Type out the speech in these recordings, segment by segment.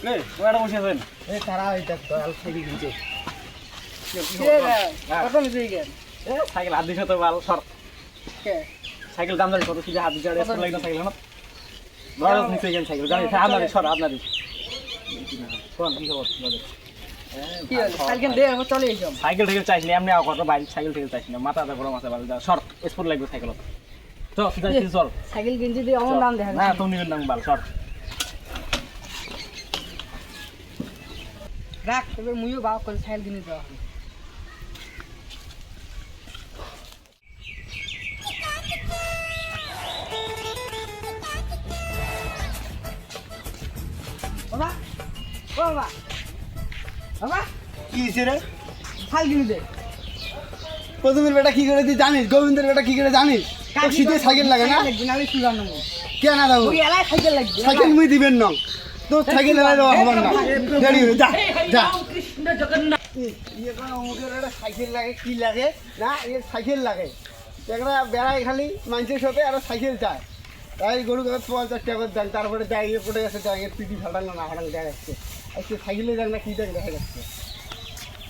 এই ওটা বসে আছেন এই তারা এটা দয়াল সাইকেল কিনছে কত নিতে গেল সাইকেল হাত দিছ তো বাল সর কে সাইকেল দাম জানি কত কি হাত দিছ আর এসে লাগনা সাইকেল না বড় নিতে গেল সাইকেল জানি আপনারই সর আপনারই কোন কি খবর দাদা কি হলো সাইকেল দে আমি চলে এসব সাইকেল থেকে চাইছিলাম এমনি কত বাইক সাইকেল থেকে চাইছিলাম মাথাটা বড় মাথা বাল সর স্পোর্ট লাগবে সাইকেল তো সিধা চল সাইকেল কিনছি দিয়ে আমার নাম দেখা না তুমি নাম বাল সর রাখ তবে মুইও বাপ করে সাইকেল কিনে দেওয়া হবে বাবা বাবা বাবা কি রে সাইকেল কিনে দে প্রথমের বেটা কি করে তুই জানিস গোবিন্দের বেটা কি করে জানিস তোর শীতে সাইকেল লাগে না আমি সুগার নেবো কে না দাও ওই এলাই সাইকেল লাগবে সাইকেল মুই দিবেন না তোর সাইকেল এলাই দেওয়া হবে না দেরি হয়ে যা যা কৃষ্ণ জগন্নাথ ইয়ে কোনো অমুকের একটা সাইকেল লাগে কি লাগে না এর সাইকেল লাগে একটা বেড়ায় খালি মানুষের সাথে আর সাইকেল চায় তাই গরু গাছ 50 টাকা করে দেন তারপরে যাই পড়ে গেছে যাই এর পিটি ফাটানো না ফাটানো দেখা যাচ্ছে আজকে সাইকেলে যাক না কি দেখ দেখা যাচ্ছে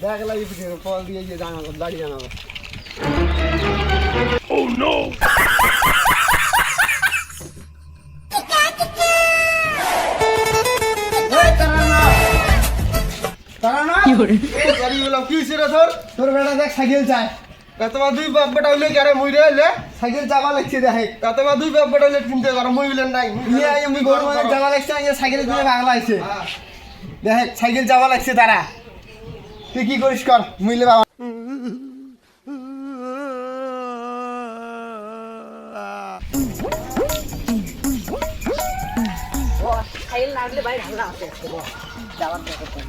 দেখা গেল এই পিঠে ফল দিয়ে গিয়ে জানাবো দাঁড়িয়ে জানাবো Oh no! তোর বেটা দেখ সাইকেল চায় তোমার দুই বাপ বেটা হইলে কি আরে মুইরে হইলে সাইকেল চাপা লাগছে দেখে তোমার দুই বাপ বেটা হইলে কিনতে পারো মুই বলেন নাই আমি গরু মানে চাপা লাগছে সাইকেল কিনে বাংলা আছে দেখ সাইকেল চাপা লাগছে তারা তুই কি করিস কর মুইলে বাবা সাইকেল না আসলে ভাই ঢালা আছে যাওয়ার দরকার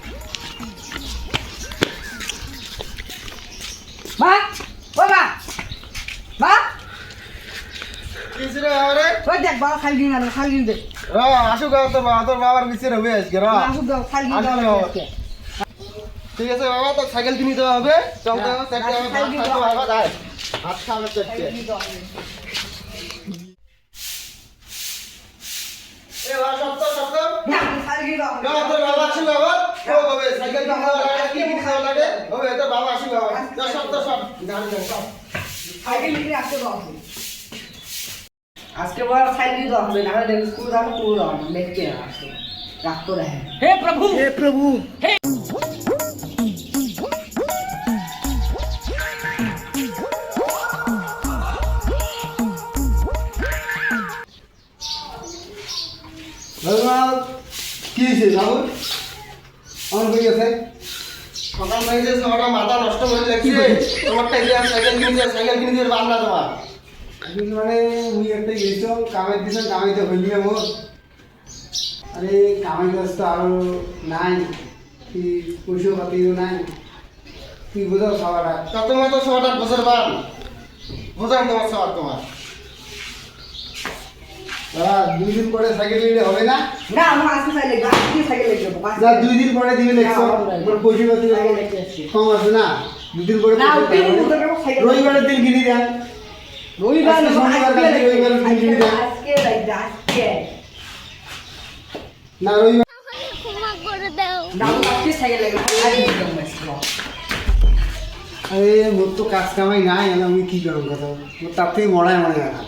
মা বাবা মা কিসরে আরে ওই দেখ বাবা খালি দিন আলো খালি দিন দে আসু গাও তোর বাবার নিচে রবে আজকে আসুক দাও খালি দিন দাও ঠিক আছে বাবা তো সাইকেল কিনে দেওয়া হবে চলতে হবে সাইকেল বাবা দাই হাত খাবে চলছে এ বাবা সব না খালি দিন দাও গাও তোর বাবা ছিল বাবা ও বাবা সাইকেল কিনে দেওয়া লাগে কি কিনে লাগে বাবা তোর বাবা আসি বাবা সব গাড়ি সব সাইকেল নিয়ে আসতে দাও আজকে বড় সাইকেল দাও হবে না হলে স্কুল যাবো পুরো দাও দেখতে আসো রাখতো রহে হে প্রভু কি হয়েছে বাবু আমার বই আছে সকাল থেকে সকালটা মাথা নষ্ট হয়ে লাগছে তোমারটা সাইকেল কিনে দিয়ে বাংলা তোমার মানে মুই একটা গেছো কামাই দিছ কামাইতে হইলি মোর আরে কামাই কাজ তো আরো নাই কি পয়সা পাতিও নাই তুই বোঝাও সবাটা তোমার তো সবাটা বছর বান বোঝান তোমার সবার তোমার দুই দিন পরে সাইকেল নিলে হবে না না আমার আসতে চাইলে গাড়ি সাইকেল লাগবে না 2 দিন পরে দিবে দেখছো মোর পয়সা পাতি কম আছে না 2 দিন পরে রবিবারের দিন কিনে দেন রবিবার আজকে না রবিবার ক্ষমা করে দাও সাইকেল লাগবে আরে মোর তো কাজ কামাই নাই আমি কি করব কথা মোর তার থেকে মরাই মনে হয় না